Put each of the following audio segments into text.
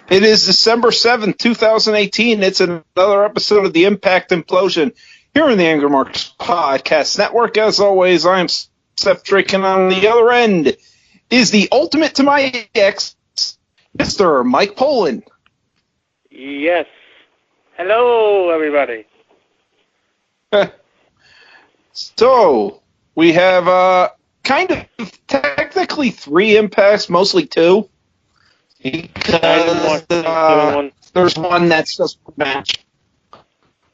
It is December 7th, 2018. It's another episode of the Impact Implosion here in the Anger Marks Podcast Network. As always, I am Seth Drake, and on the other end is the ultimate to my ex, Mr. Mike Poland. Yes. Hello, everybody. So, we have kind of technically 3 impacts, mostly 2. Because there's one that's just a match.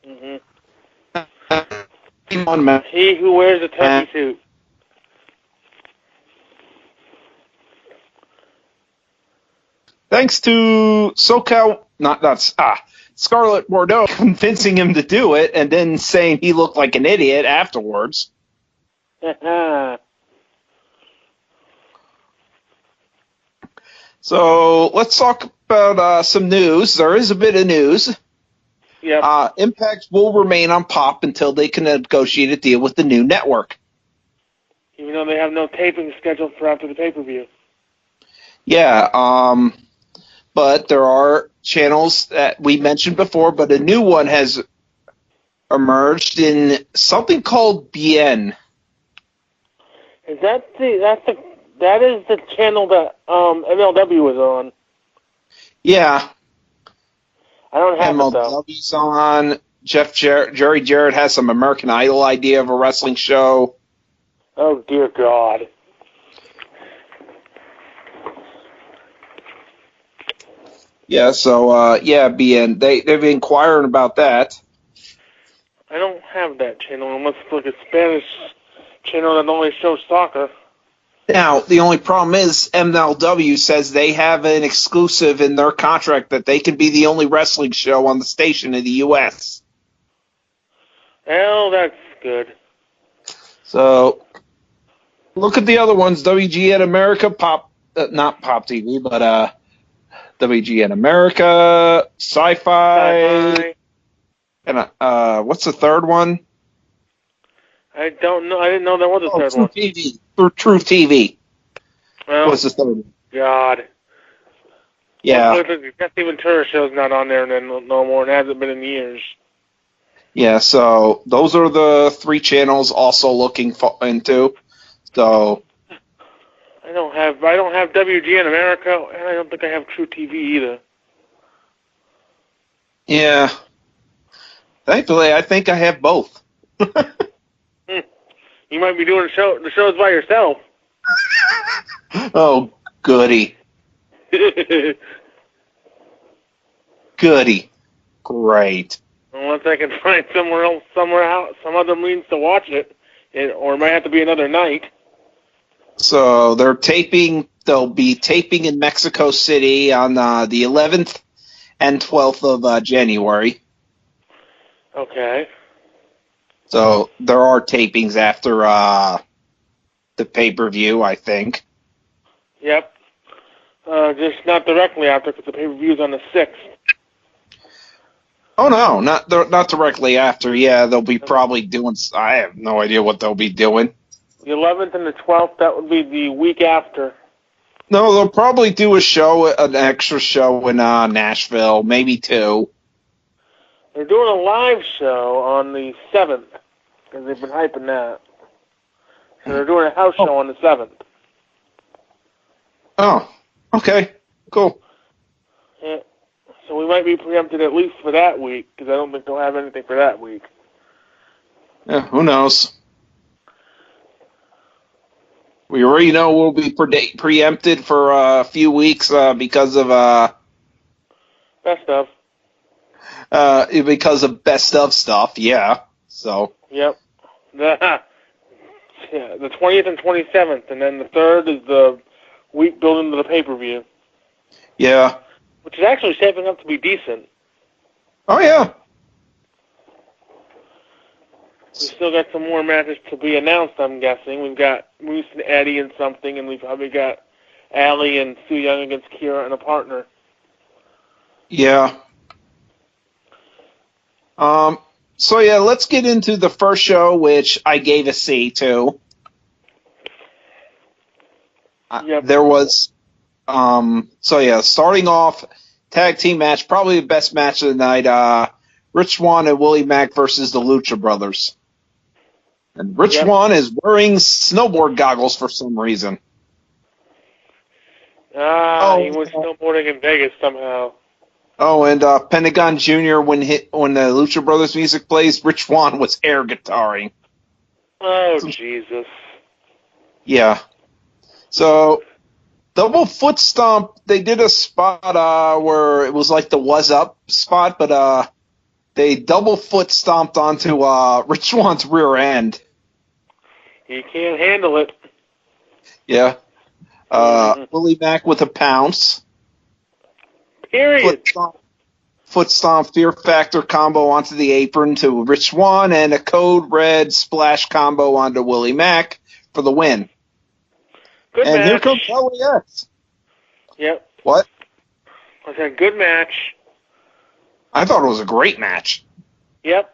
Mm-hmm. One match. He who wears a turkey suit. Thanks to Scarlett Bordeaux convincing him to do it and then saying he looked like an idiot afterwards. So let's talk about some news. There is a bit of news. Yep. Impact will remain on Pop until they can negotiate a deal with the new network. Even though they have no taping scheduled for after the pay-per-view. Yeah, but there are channels that we mentioned before, but a new one has emerged in something called BN. That is the channel that MLW is on. Yeah. I don't have it, though. MLW's on. Jerry Jarrett has some American Idol idea of a wrestling show. Oh, dear God. Yeah, so, BN. They've been inquiring about that. I don't have that channel unless it's like a Spanish channel that only shows soccer. Now, the only problem is MLW says they have an exclusive in their contract that they can be the only wrestling show on the station in the U.S. Well, that's good. So, look at the other ones. WGN America, not Pop TV, but WGN America, Sci-Fi. And what's the third one? I don't know. I didn't know there was a third one. TV. Truth TV. Well, what's the third one? God. Yeah. Well, the Jesse Ventura show's not on there no more, and hasn't been in years. Yeah, so those are the 3 channels also looking into. So I don't have WGN America, and I don't think I have True TV either. Yeah. Thankfully, I think I have both. You might be doing the shows by yourself. Oh, goody. Goody. Great. Unless I can find some other means to watch it, or it might have to be another night. So they'll be taping in Mexico City on the 11th and 12th of January. Okay. So there are tapings after the pay-per-view, I think. Yep. Just not directly after, because the pay-per-view is on the 6th. Oh, no, not directly after. Yeah, they'll be probably doing... I have no idea what they'll be doing. The 11th and the 12th, that would be the week after. No, they'll probably do an extra show in Nashville, maybe 2. They're doing a live show on the 7th, because they've been hyping that. So they're doing a house show on the 7th. Oh, okay, cool. Yeah. So we might be preempted at least for that week, because I don't think they'll have anything for that week. Yeah, who knows? We already know we'll be preempted for a few weeks because of... Best of. Because of best of stuff, yeah. So. Yep. The 20th and 27th, and then the 3rd is the week building to the pay-per-view. Yeah. Which is actually shaping up to be decent. Oh, yeah. We've still got some more matches to be announced, I'm guessing. We've got Moose and Eddie and something, and we've probably got Allie and Su Yung against Kira and a partner. Yeah. So, yeah, let's get into the first show, which I gave a C to. Yep. There was, starting off, tag team match, probably the best match of the night. Rich Swann and Willie Mack versus the Lucha Brothers. And Rich Swann is wearing snowboard goggles for some reason. He went snowboarding in Vegas somehow. Oh, and Pentagon Jr., when the Lucha Brothers music plays, Rich Swann was air guitaring. Oh, Jesus. Yeah. So, double foot stomp, they did a spot where it was like the was up spot, but they double foot stomped onto Rich Swann's rear end. He can't handle it. Yeah. Willie Mack with a pounce. Period. Foot stomp, Fear Factor combo onto the apron to Rich Swann, and a Code Red splash combo onto Willie Mack for the win. Good and match. Here comes LAX. Yep. What? I said good match. I thought it was a great match. Yep.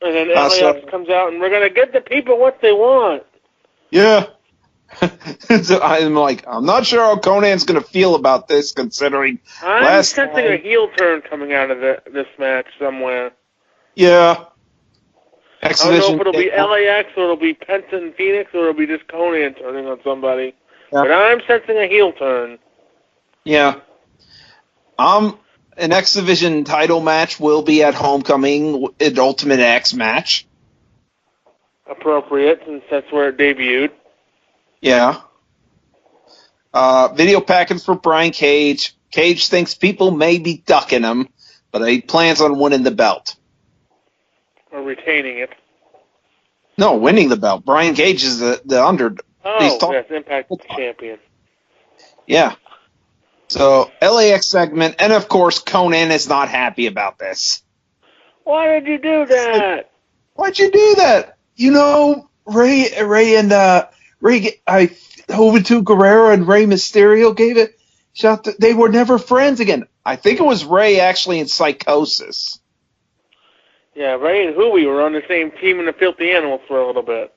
And then LAX comes out, and we're going to get the people what they want. Yeah. So I'm not sure how Conan's going to feel about this, considering I'm sensing a heel turn coming out of this match somewhere. Yeah. Exhibition. I don't know if it'll be LAX, or it'll be Penta and Phoenix, or it'll be just Conan turning on somebody. Yeah. But I'm sensing a heel turn. Yeah. An X Division title match will be at Homecoming, an Ultimate X match. Appropriate, since that's where it debuted. Yeah. Video package for Brian Cage. Cage thinks people may be ducking him, but he plans on winning the belt. Or retaining it. No, winning the belt. Brian Cage is the underdog. Oh, yes, Impact champion. Yeah. So, LAX segment, and of course, Conan is not happy about this. Why did you do that? Why'd you do that? You know, Ray and Juventud Guerrero and Rey Mysterio gave it shot. They were never friends again. I think it was Ray actually in Psychosis. Yeah, Ray and Huey were on the same team in the Filthy Animals for a little bit.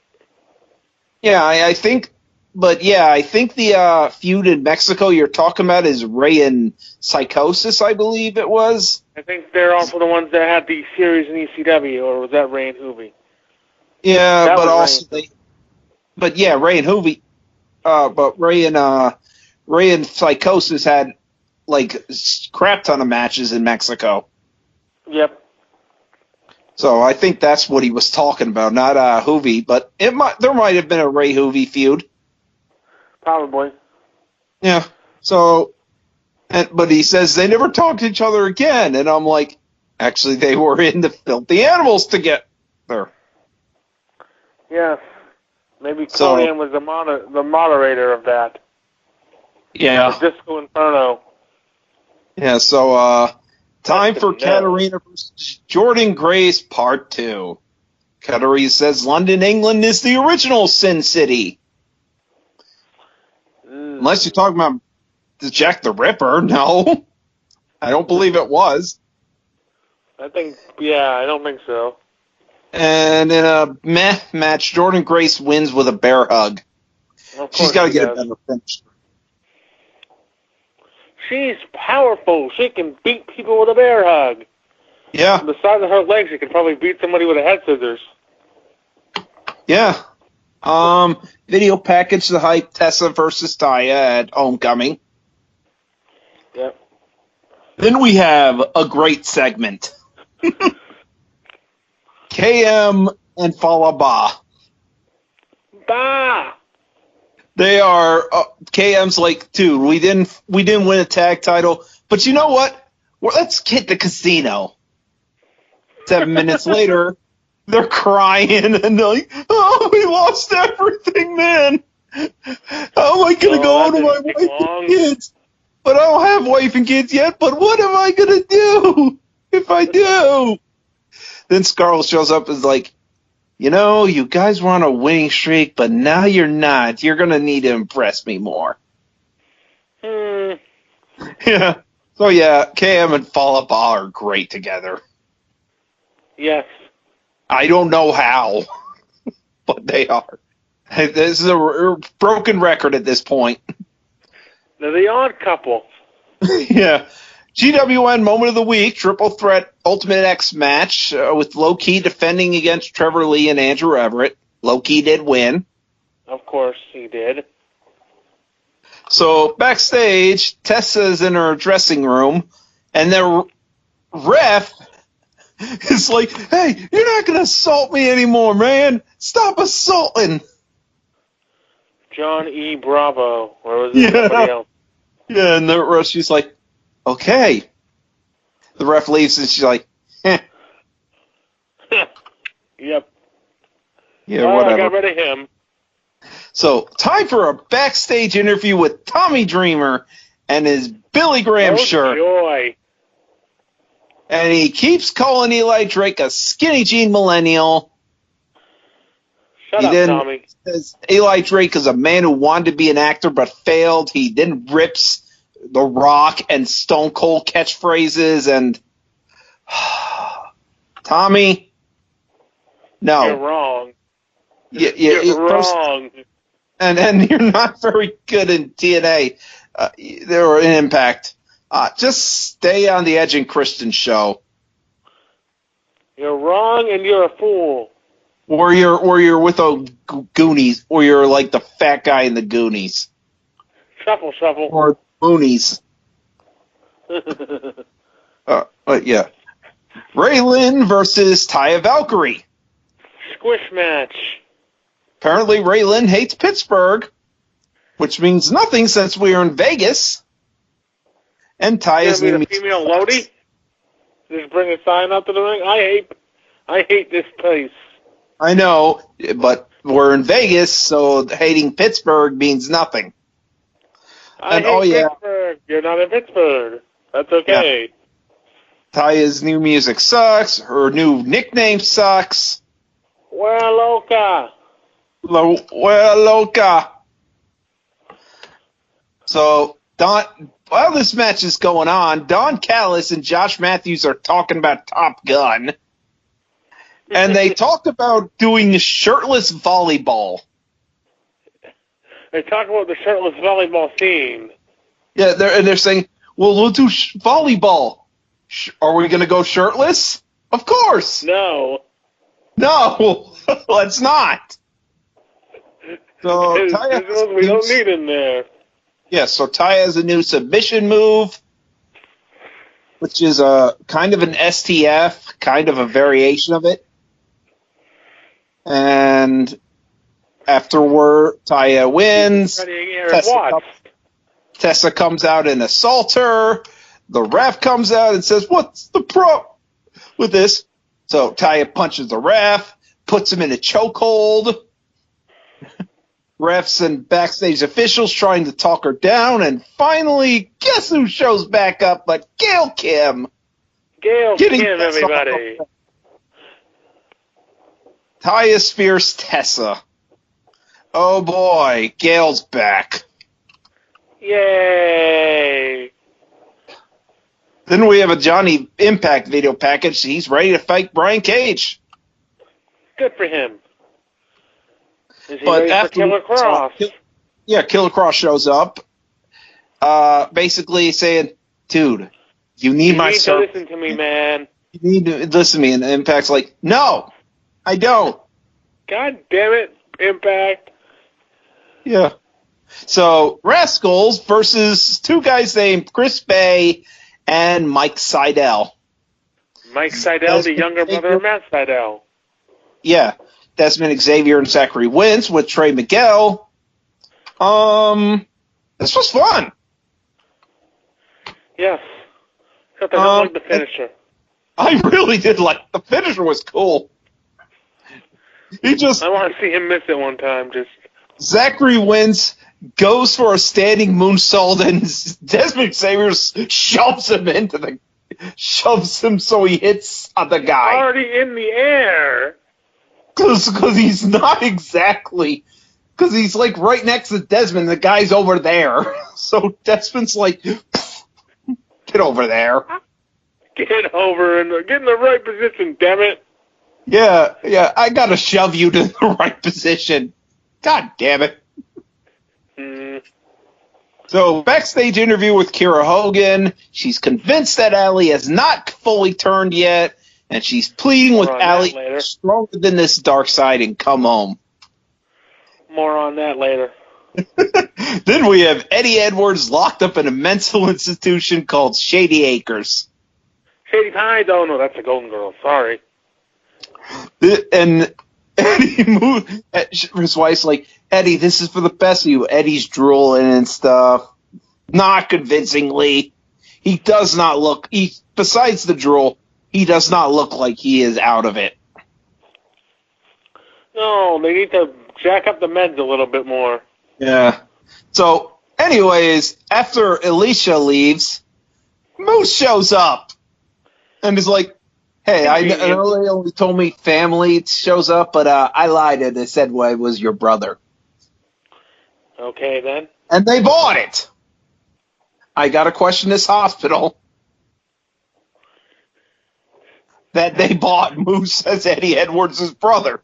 Yeah, I think, but yeah, I think the feud in Mexico you're talking about is Ray and Psychosis, I believe it was. I think they're also the ones that had the series in ECW, or was that Ray and Huey? Yeah, that but also but yeah, Ray and Hoovy, but Ray and Psychosis had like crap ton of matches in Mexico. Yep. So I think that's what he was talking about, not Hoovy, but there might have been a Ray Hoovy feud. Probably. Yeah. So, but he says they never talked to each other again, and I'm like, actually, they were in the Filthy Animals together. Yes. Maybe Conan was the moderator of that. Yeah. The Disco Inferno. Yeah, so time for Katarina versus Jordynne Grace Part 2. Katarina says London, England is the original Sin City. Unless you're talking about Jack the Ripper, no. I don't believe it was. I don't think so. And in a meh match, Jordynne Grace wins with a bear hug. She's got to get a better finish. She's powerful. She can beat people with a bear hug. Yeah. On the size of her legs, she can probably beat somebody with a head scissors. Yeah. Video package, the hype, Tessa versus Taya at Homecoming. Yep. Then we have a great segment. KM and Fallah Bahh. Bah! They are KM's like, dude, we didn't win a tag title, but you know what? Let's hit the casino. 7 minutes later, they're crying and they're like, "Oh, we lost everything, man. How am I gonna go home to my wife and kids? But I don't have wife and kids yet. But what am I gonna do if I do?" Then Scarlett shows up and is like, "You know, you guys were on a winning streak, but now you're not. You're going to need to impress me more." Yeah. So, yeah, KM and Fallah Bahh are great together. Yes. I don't know how, but they are. This is a broken record at this point. They're the odd couple. Yeah. GWN Moment of the Week, Triple Threat Ultimate X match with Low-Ki defending against Trevor Lee and Andrew Everett. Low-Ki did win. Of course he did. So backstage, Tessa's in her dressing room, and the ref is like, "Hey, you're not going to assault me anymore, man. Stop assaulting." John E. Bravo. Or was it somebody else? Yeah, and she's like, "Okay." The ref leaves, and she's like, "Eh." Yep. Yeah, whatever. I got rid of him. So, time for a backstage interview with Tommy Dreamer and his Billy Graham shirt. Joy. And he keeps calling Eli Drake a skinny jean millennial. Shut up, Tommy. Says Eli Drake is a man who wanted to be an actor but failed. He then rips The Rock and Stone Cold catchphrases and Tommy, no. You're wrong. You're wrong. And you're not very good in TNA. They were in Impact. Just stay on the Edge and Christian show. You're wrong and you're a fool. Or you're with a Goonies, or you're like the fat guy in the Goonies. Shuffle. Or Moonies. Yeah. Raylan versus Taya Valkyrie. Squish match. Apparently Raylan hates Pittsburgh, which means nothing since we are in Vegas. And Taya's new music. Female Lodi? Just bring a sign out to the ring? I hate this place. I know, but we're in Vegas, so hating Pittsburgh means nothing. I hate Pittsburgh. You're not in Pittsburgh. That's okay. Yeah. Taya's new music sucks. Her new nickname sucks. Well, Loca. Loca. So, while this match is going on, Don Callis and Josh Matthews are talking about Top Gun. And they talked about doing shirtless volleyball. They talk about the shirtless volleyball scene. Yeah, they're saying, well, we'll do volleyball. Are we going to go shirtless? Of course. No, let's not. So Taya, we don't need in there. Yeah, so Taya has a new submission move, which is a kind of an STF, kind of a variation of it. And afterward, Taya wins. Tessa comes out and assaults her. The ref comes out and says, "What's the problem with this?" So Taya punches the ref, puts him in a chokehold. Refs and backstage officials trying to talk her down, and finally, guess who shows back up but Gail Kim. Gail Kim, everybody. Taya spears Tessa. Oh boy, Gail's back. Yay! Then we have a Johnny Impact video package. He's ready to fight Brian Cage. Good for him. Is he but ready after for Killer Cross? Killer Cross shows up, basically saying, "Dude, you need my service. Listen to me, man. You need to listen to me." And Impact's like, "No, I don't." God damn it, Impact. Yeah. So Rascals versus two guys named Chris Bay and Mike Seidel. Mike Seidel, the younger brother of Matt Seidel. Yeah. Desmond Xavier and Zachary Wentz with Trey Miguel. This was fun. Yes. Except I don't like the finisher. I really did like the finisher. Was cool. I want to see him miss it one time. Zachary Wentz goes for a standing moonsault, and Desmond Xavier shoves him so he hits the guy. Already in the air. Because he's not exactly. Because he's like right next to Desmond. The guy's over there. So Desmond's like, get over there. Get over and get in the right position, damn it. Yeah, I gotta shove you to the right position. God damn it. So, backstage interview with Kiera Hogan. She's convinced that Allie has not fully turned yet, and she's pleading with Allie stronger than this dark side and come home. More on that later. Then we have Eddie Edwards locked up in a mental institution called Shady Acres. Shady Pines? Oh, no, that's a Golden Girl. Sorry. And Eddie moved. His wife's like, Eddie, this is for the best of you. Eddie's drooling and stuff. Not convincingly. He does not look, besides the drool, he does not look like he is out of it. No, they need to jack up the meds a little bit more. Yeah. So, anyways, after Alicia leaves, Moose shows up and is like, hey, I know they only told me family shows up, but I lied and they said it was your brother. Okay, then. And they bought it. I got to question this hospital that they bought Moose as Eddie Edwards' brother.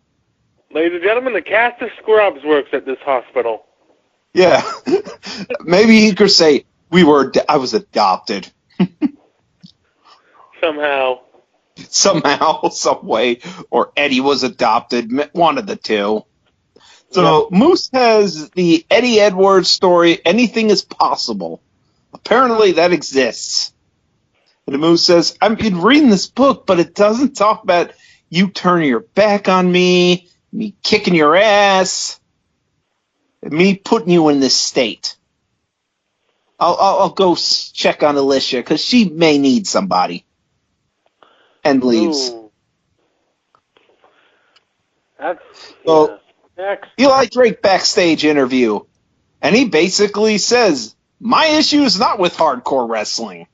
Ladies and gentlemen, the cast of Scrubs works at this hospital. Yeah. Maybe he could say, I was adopted. Somehow, some way, or Eddie was adopted, one of the two. So, yep. Moose has the Eddie Edwards story, Anything is Possible. Apparently that exists. And Moose says, I've been reading this book, but it doesn't talk about you turning your back on me kicking your ass, me putting you in this state. I'll go check on Alicia, because she may need somebody. And leaves. Ooh. That's, so, Eli Drake backstage interview, and he basically says, my issue is not with hardcore wrestling.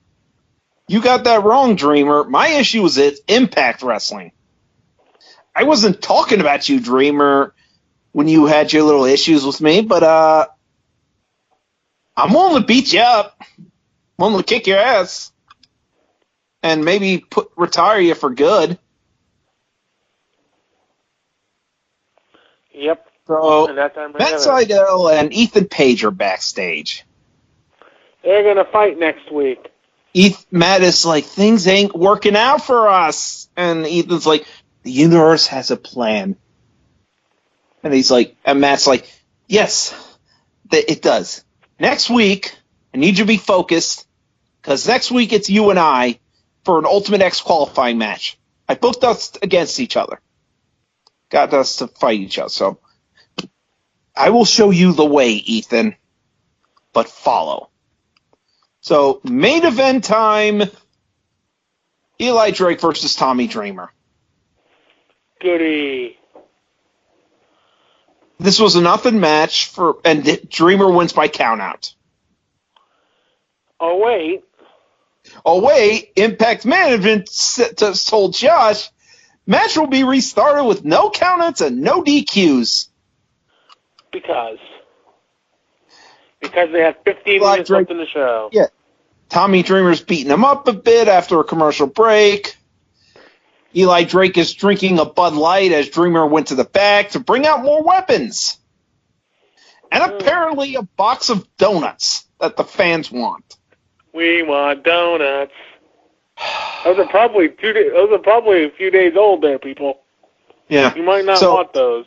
You got that wrong, Dreamer. My issue is at Impact Wrestling. I wasn't talking about you, Dreamer, when you had your little issues with me, but I'm willing to beat you up. I'm willing to kick your ass. And maybe retire you for good. Yep. So, Matt Sydal and Ethan Page are backstage. They're going to fight next week. Matt is like, things ain't working out for us. And Ethan's like, the universe has a plan. And and Matt's like, yes, it does. Next week, I need you to be focused, because next week it's you and I for an Ultimate X qualifying match. I booked us against each other. Got us to fight each other. So I will show you the way, Ethan, but follow. So main event time, Eli Drake versus Tommy Dreamer. Goody. This was a nothing match and Dreamer wins by countout. Oh wait, Impact Management told Josh, match will be restarted with no countouts and no DQs. Because they have 15 minutes left in the show. Yeah. Tommy Dreamer's beating him up a bit after a commercial break. Eli Drake is drinking a Bud Light as Dreamer went to the back to bring out more weapons. And apparently a box of donuts that the fans want. We want donuts. Those are probably a few days old there, people. Yeah. You might not want those.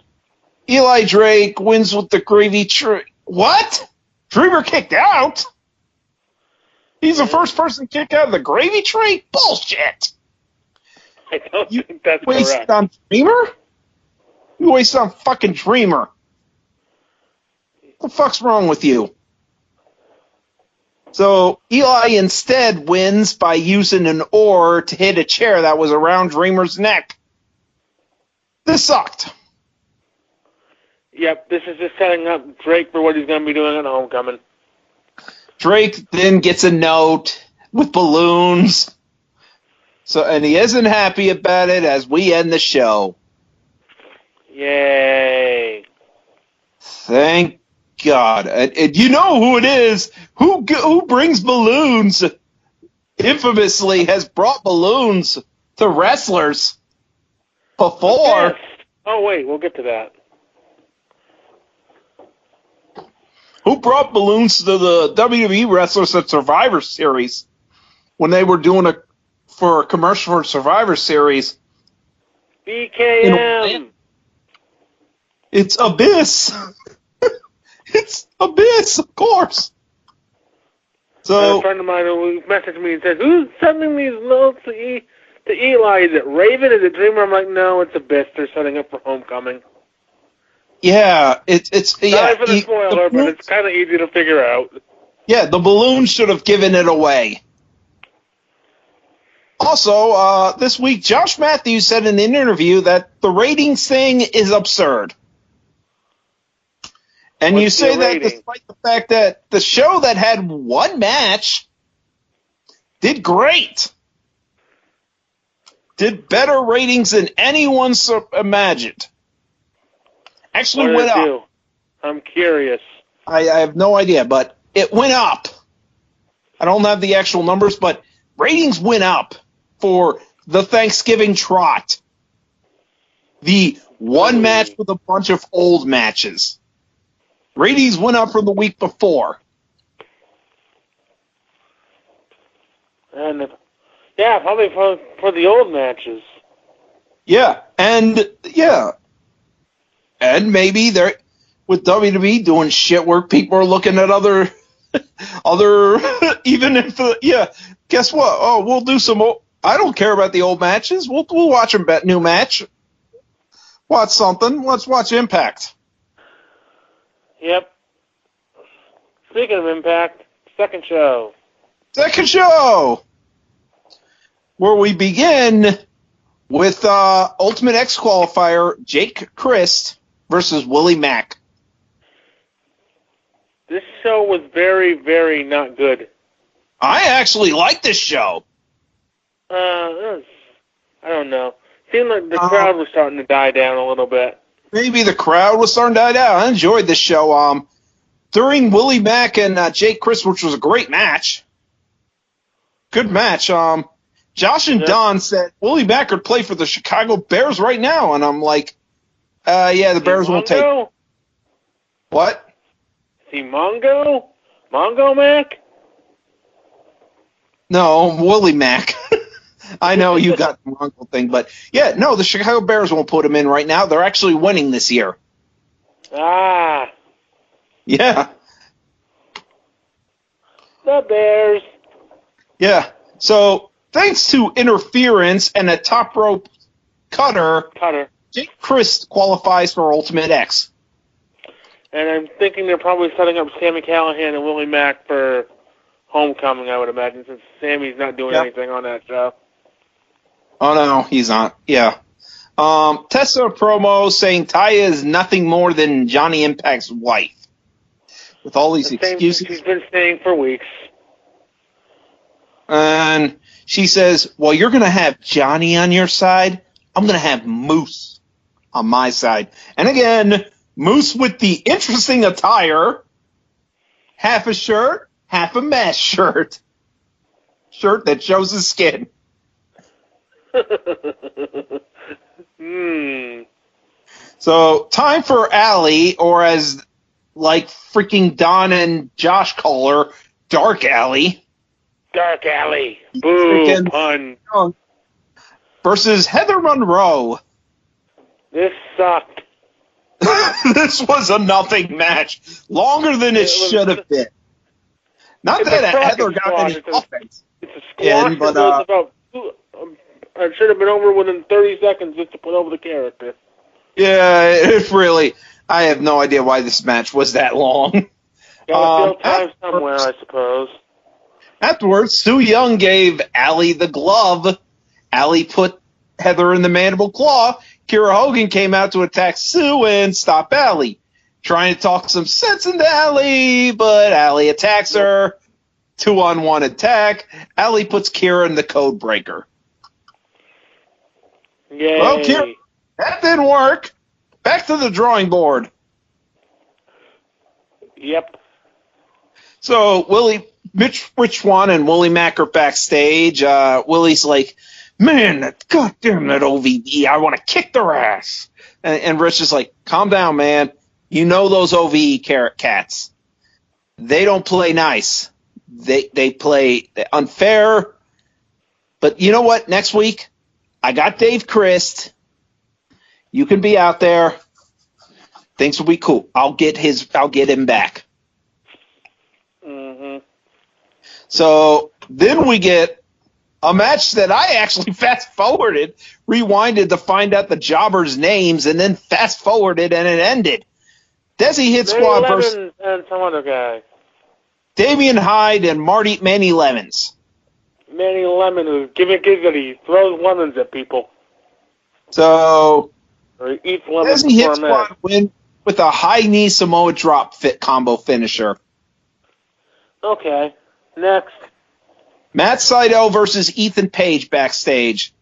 Eli Drake wins with the gravy tree. What? Dreamer kicked out? He's the first person kicked out of the gravy tree? Bullshit! I don't think that's correct. You wasted on Dreamer? You wasted on fucking Dreamer. What the fuck's wrong with you? So Eli instead wins by using an oar to hit a chair that was around Dreamer's neck. This sucked. Yep, this is just setting up Drake for what he's going to be doing at Homecoming. Drake then gets a note with balloons. And he isn't happy about it as we end the show. Yay. Thank God. And you know who it is. Who brings balloons? Infamously has brought balloons to wrestlers before. Yes. Oh, wait, we'll get to that. Who brought balloons to the WWE wrestlers at Survivor Series when they were doing a commercial for Survivor Series? BKM. It's Abyss. It's Abyss, of course. So a friend of mine who messaged me and said, "Who's sending these notes to Eli? Is it Raven? Is it Dreamer?" I'm like, "No, it's Abyss. They're setting up for Homecoming." Yeah, it's Sorry for the spoiler, but it's kind of easy to figure out. Yeah, the balloon should have given it away. Also, this week, Josh Matthews said in an interview that the ratings thing is absurd. And What's you say the that rating? despite the fact that the show that had one match did great. Did better ratings than anyone imagined. Actually What did went it up. do? I'm curious. I have no idea, but it went up. I don't have the actual numbers, but ratings went up for the Thanksgiving trot. The one match with a bunch of old matches. Ratings went up from the week before. And yeah, probably for the old matches. Yeah, and maybe they're with WWE doing shit where people are looking at other even if guess what? Oh, we'll do some old, I don't care about the old matches. We'll watch a new match. Watch something. Let's watch Impact. Yep. Speaking of Impact, second show. Second show, where we begin with Ultimate X qualifier Jake Crist versus Willie Mack. This show was very, very not good. I actually like this show. I don't know. Seemed like the crowd was starting to die down a little bit. Maybe the crowd was starting to die down. I enjoyed this show. During Willie Mack and Jake Crist, which was a great match. Good match. Josh and Don said Willie Mack could play for the Chicago Bears right now, and I'm like, the Bears won't take it. What? See Mongo? Mongo Mack? No, Willie Mack. I know you got the Mongo thing, but yeah, no, the Chicago Bears won't put him in right now. They're actually winning this year. Ah. Yeah. The Bears. Yeah. So, thanks to interference and a top rope cutter, Jake Crist qualifies for Ultimate X. And I'm thinking they're probably setting up Sami Callihan and Willie Mack for Homecoming, I would imagine, since Sammy's not doing anything on that show. Oh, no, he's not. Yeah. Tessa promo saying Taya is nothing more than Johnny Impact's wife. With all these excuses. She's been saying for weeks. And she says, well, you're going to have Johnny on your side. I'm going to have Moose on my side. And again, Moose with the interesting attire. Half a shirt, half a mesh shirt. Shirt that shows his skin. So, time for Allie, or as like freaking Don and Josh call her, Dark Alley. Dark Alley. Boo, pun. Versus Heather Monroe. This sucked. This was a nothing match. Longer than it should have been. Not that Heather got any offense. It's a squash that goes about it should have been over within 30 seconds just to put over the character. Yeah, it really... I have no idea why this match was that long. Gotta fill time somewhere, I suppose. Afterwards, Sue Young gave Allie the glove. Allie put Heather in the mandible claw. Kira Hogan came out to attack Sue and stop Allie. Trying to talk some sense into Allie, but Allie attacks her. 2-on-1 attack. Allie puts Kira in the code breaker. Yay. Well, Kira, that didn't work. Back to the drawing board. Yep. So Rich Swann and Willie Mack are backstage. Willie's like, man, goddamn that OVE, I want to kick their ass. And Rich is like, calm down, man. You know those OVE carrot cats. they don't play nice. They play unfair. But you know what? Next week, I got Dave Christ. You can be out there. Things will be cool. I'll get him back. Mm-hmm. So then we get a match that I actually fast-forwarded, rewinded to find out the jobbers' names, and then fast-forwarded, and it ended. Desi Hit Squad versus and some other guy. Damian Hyde and Manny Lemons. Manny Lemon, who's giggity, throws lemons at people. So Or he eats lemons Desi Hit before a match. Squad win with a high knee Samoa drop fit combo finisher. Okay. Next. Matt Sydal versus Ethan Page backstage.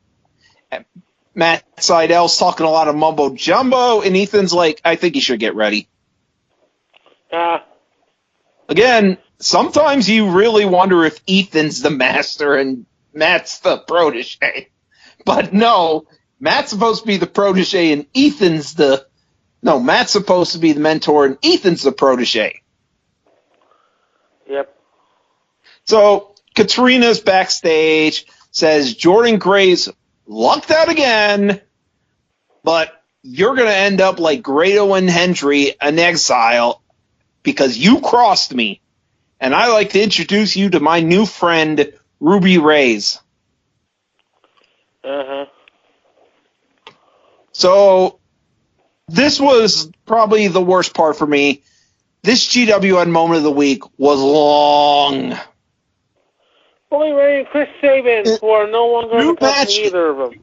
Matt Sydal's talking a lot of mumbo jumbo, and Ethan's like, I think you should get ready. Again, sometimes you really wonder if Ethan's the master and Matt's the protege. But no, Matt's supposed to be the protege and Matt's supposed to be the mentor and Ethan's the protege. Yep. So Katrina's backstage, says Jordan Gray's lucked out again, but you're going to end up like Grado and Hendry in exile because you crossed me. And I like to introduce you to my new friend, Ruby Reyes. Uh-huh. So this was probably the worst part for me. This GWN moment of the week was long. Bully Ray and Chris Sabin, who are no longer in the company, either of them.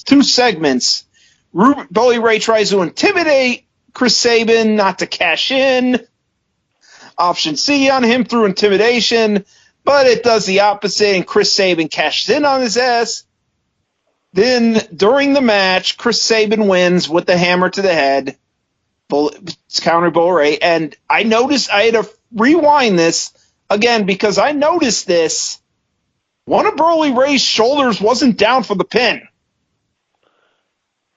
Two segments. Bully Ray tries to intimidate Chris Sabin not to cash in. Option C on him through intimidation, but it does the opposite, and Chris Sabin cashes in on his ass. Then, during the match, Chris Sabin wins with the hammer to the head. Counter Bully Ray, and I noticed, I had to rewind this again because I noticed this. One of Bully Ray's shoulders wasn't down for the pin.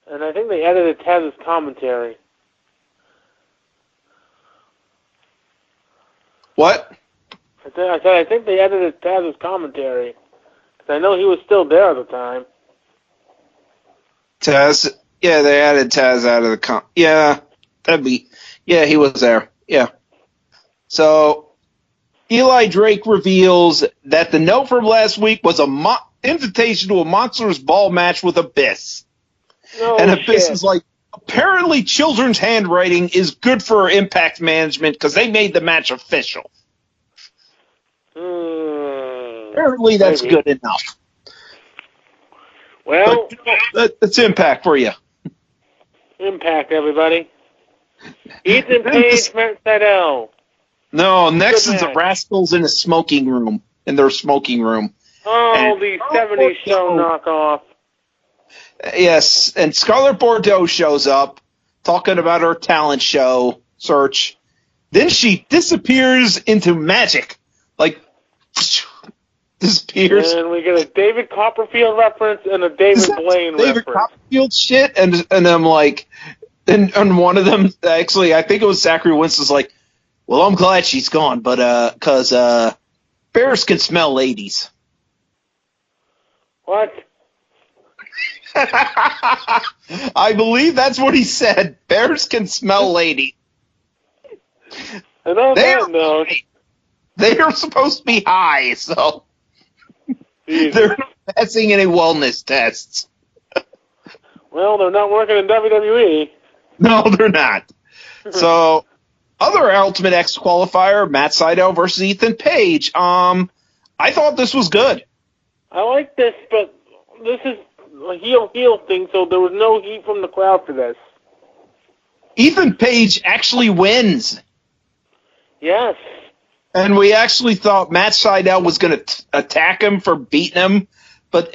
And I think they edited Taz's commentary. What? I think they edited Taz's commentary. Because I know he was still there at the time. Taz? Yeah, they added Taz out of the he was there. Yeah. So, Eli Drake reveals that the note from last week was a invitation to a Monsters Ball match with Abyss. And Abyss is like, apparently children's handwriting is good for Impact Management because they made the match official. Apparently that's good enough. Well, that's Impact for you. Impact, everybody. Ethan Page, Matt Sydal. No, next is the Rascals in their smoking room. Oh, the 70s show knockoff. Yes, and Scarlett Bordeaux shows up, talking about her talent show search. Then she disappears into magic. Like, disappears. And we get a David Copperfield reference and a David Blaine David reference. Copperfield shit, and I'm like, and one of them, actually, I think it was Zachary Winston's like, well, I'm glad she's gone, but, cause, bears can smell ladies. What? I believe that's what he said. Bears can smell ladies. I know that, though. They are supposed to be high, so they're not passing any wellness tests. Well, they're not working in WWE. No, they're not. So, other Ultimate X qualifier, Matt Sydal versus Ethan Page. I thought this was good. I like this, but this is a heel thing, so there was no heat from the crowd for this. Ethan Page actually wins. Yes. And we actually thought Matt Sydal was going to attack him for beating him, but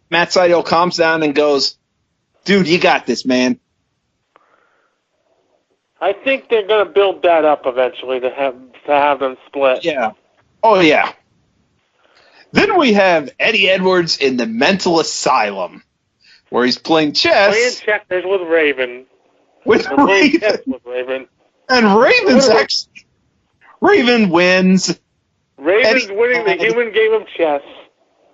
Matt Sydal calms down and goes, dude, you got this, man. I think they're going to build that up eventually to have them split. Yeah. Oh, yeah. Then we have Eddie Edwards in the mental asylum, where he's playing chess. Playing checkers with Raven. With Raven. With Raven. And Raven wins. Raven's winning the human game of chess.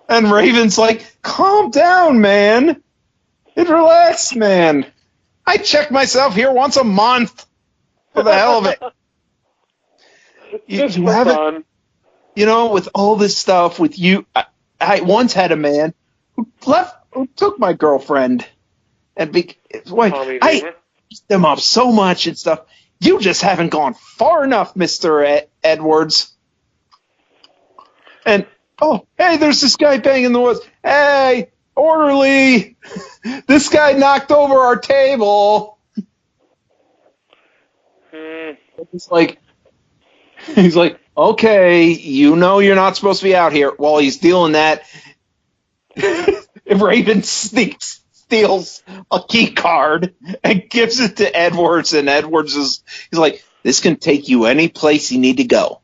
And Raven's like, calm down, man. And relax, man. I check myself here once a month for the hell of it. Just for fun. You know, with all this stuff with you, I once had a man who took my girlfriend, and I beat them up so much and stuff. You just haven't gone far enough, Mr. Edwards. And, oh, hey, there's this guy banging the woods. Hey, orderly, this guy knocked over our table. He's like, okay, you know you're not supposed to be out here. While he's dealing that, Raven steals a key card and gives it to Edwards, and he's like, this can take you any place you need to go.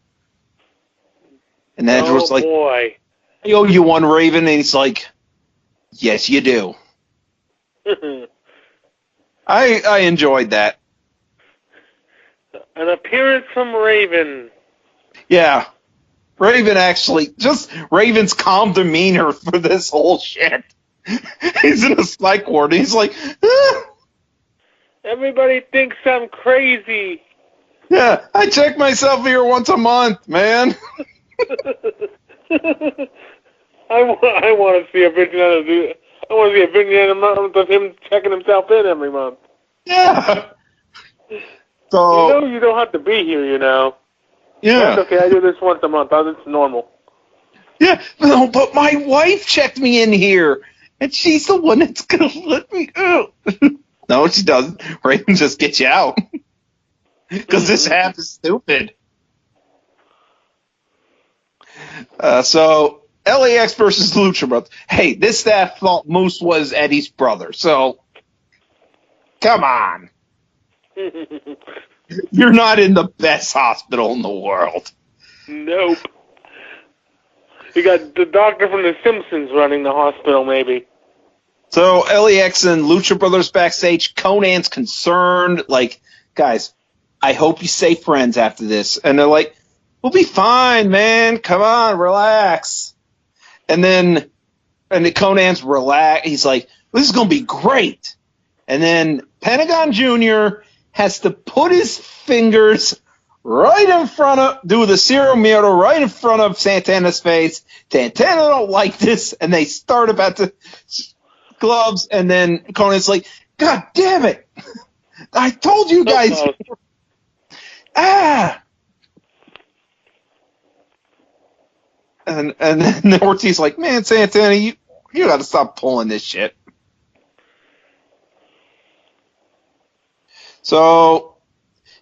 And Edwards like, boy. I owe you one, Raven, and he's like, yes, you do. I enjoyed that. An appearance from Raven. Yeah. Raven's calm demeanor for this whole shit. He's in a psych ward, and he's like, ah. Everybody thinks I'm crazy. Yeah, I check myself here once a month, man. I want to see a vignette of him checking himself in every month. Yeah. So you don't have to be here, you know. Yeah. That's okay, I do this once a month. It's normal. Yeah, no, but my wife checked me in here, and she's the one that's going to let me out. No, she doesn't. Raven just gets you out. Because this half is stupid. So, LAX versus Lucha Brothers. Hey, this staff thought Moose was Eddie's brother, so come on. You're not in the best hospital in the world. Nope. You got the doctor from The Simpsons running the hospital, maybe. So, LAX and Lucha Brothers backstage. Konan's concerned, like, guys, I hope you stay friends after this. And they're like, we'll be fine, man. Come on, relax. And then Konan's relaxed. He's like, this is going to be great. And then Pentagon Jr. has to put his fingers right in front of, do the Cero Miedo right in front of Santana's face. Santana don't like this, and they start about the gloves, and then Konan's like, God damn it. I told you guys. And then Ortiz like, man, Santana, you got to stop pulling this shit. So,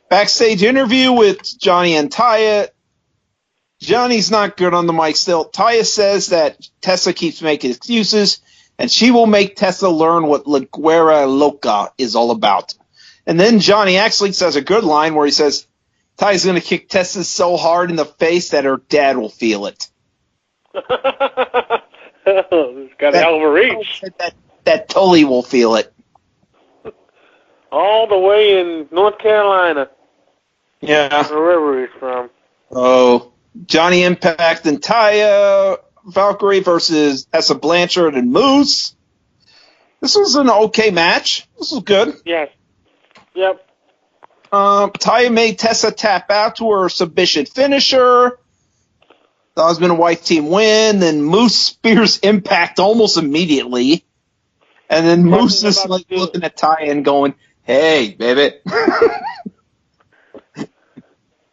backstage interview with Johnny and Taya. Johnny's not good on the mic still. Taya says that Tessa keeps making excuses, and she will make Tessa learn what La Guerra Loca is all about. And then Johnny actually says a good line where he says, Taya's going to kick Tessa so hard in the face that her dad will feel it. It's got a hell of a reach. That Tully will feel it. All the way in North Carolina. Yeah. Wherever he's from. Oh, Johnny Impact and Taya Valkyrie versus Tessa Blanchard and Moose. This was an okay match. This was good. Yes. Yep. Taya made Tessa tap out to her submission finisher. The husband and wife team win. Then Moose spears Impact almost immediately. And then Moose is like looking at Taya and going, hey, baby.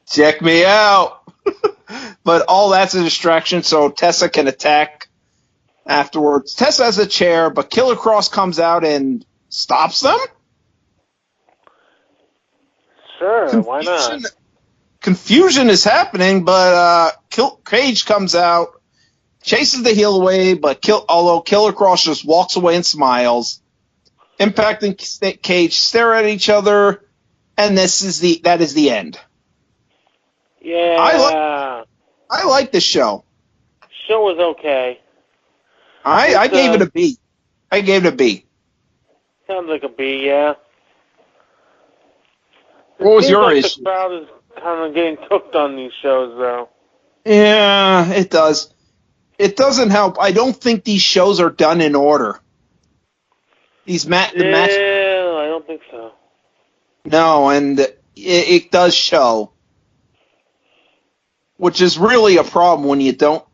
Check me out. But all that's a distraction, so Tessa can attack afterwards. Tessa has a chair, but Killer Cross comes out and stops them? Sure, why not? Confusion is happening, but Cage comes out, chases the heel away, but although Killer Cross just walks away and smiles, Impact and Cage stare at each other, and that is the end. Yeah. I like this show. Show was okay. I gave it a B. I gave it a B. Sounds like a B, yeah. What was your issue? The crowd is kind of getting cooked on these shows, though. Yeah, it does. It doesn't help. I don't think these shows are done in order. The match. I don't think so. No, and it does show, which is really a problem when you don't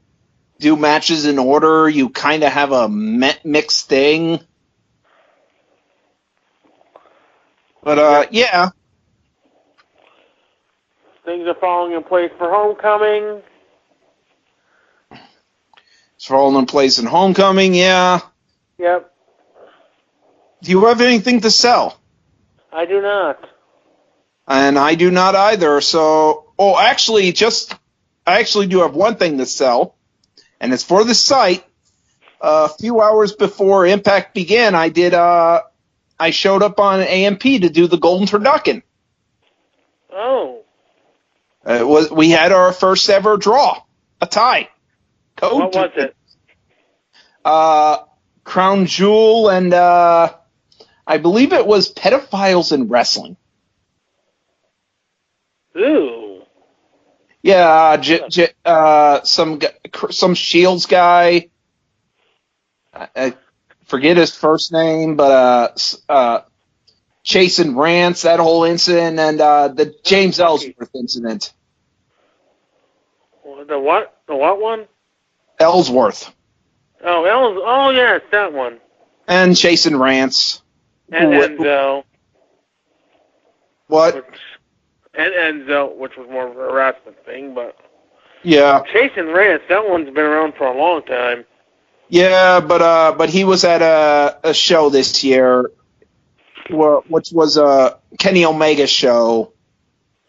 do matches in order. You kind of have a mixed thing. But yeah. Things are falling in place for Homecoming. It's falling in place in Homecoming, yeah. Yep. Do you have anything to sell? I do not. And I do not either. So, I actually do have one thing to sell, and it's for the site. A few hours before Impact began, I showed up on AMP to do the Golden Turducken. Oh. We had our first ever draw, a tie. What was it? Crown Jewel and I believe it was Pedophiles in Wrestling. Ooh. Yeah, some Shields guy. I forget his first name, but Chase and Rance, that whole incident, and the James Ellsworth incident. The what? The what one? Ellsworth. Oh, yes, that one. And Chase and Rance. And Enzo. What? And Enzo, which was more of a harassment thing, but... Yeah. Chase and Rance, that one's been around for a long time. Yeah, but he was at a show this year, which was a Kenny Omega show.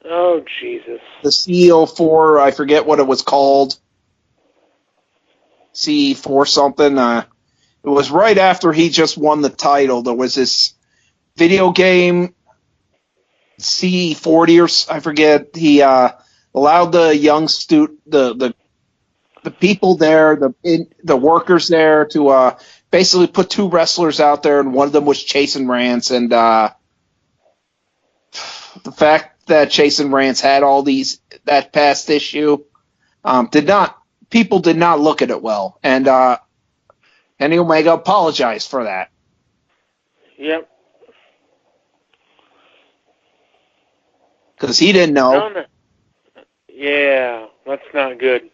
Oh, Jesus. The CEO4, I forget what it was called. CE4 something. It was right after he just won the title. There was this video game, CE40 or I forget. He allowed the young the people there, the workers there, to basically put two wrestlers out there, and one of them was Chase and Rance. And the fact that Chase and Rance had all that past issue people did not look at it well, and Kenny Omega apologized for that. Yep. Because he didn't know. No. Yeah, that's not good.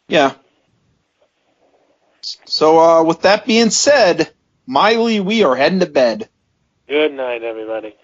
Yeah. So with that being said, Miley, we are heading to bed. Good night, everybody.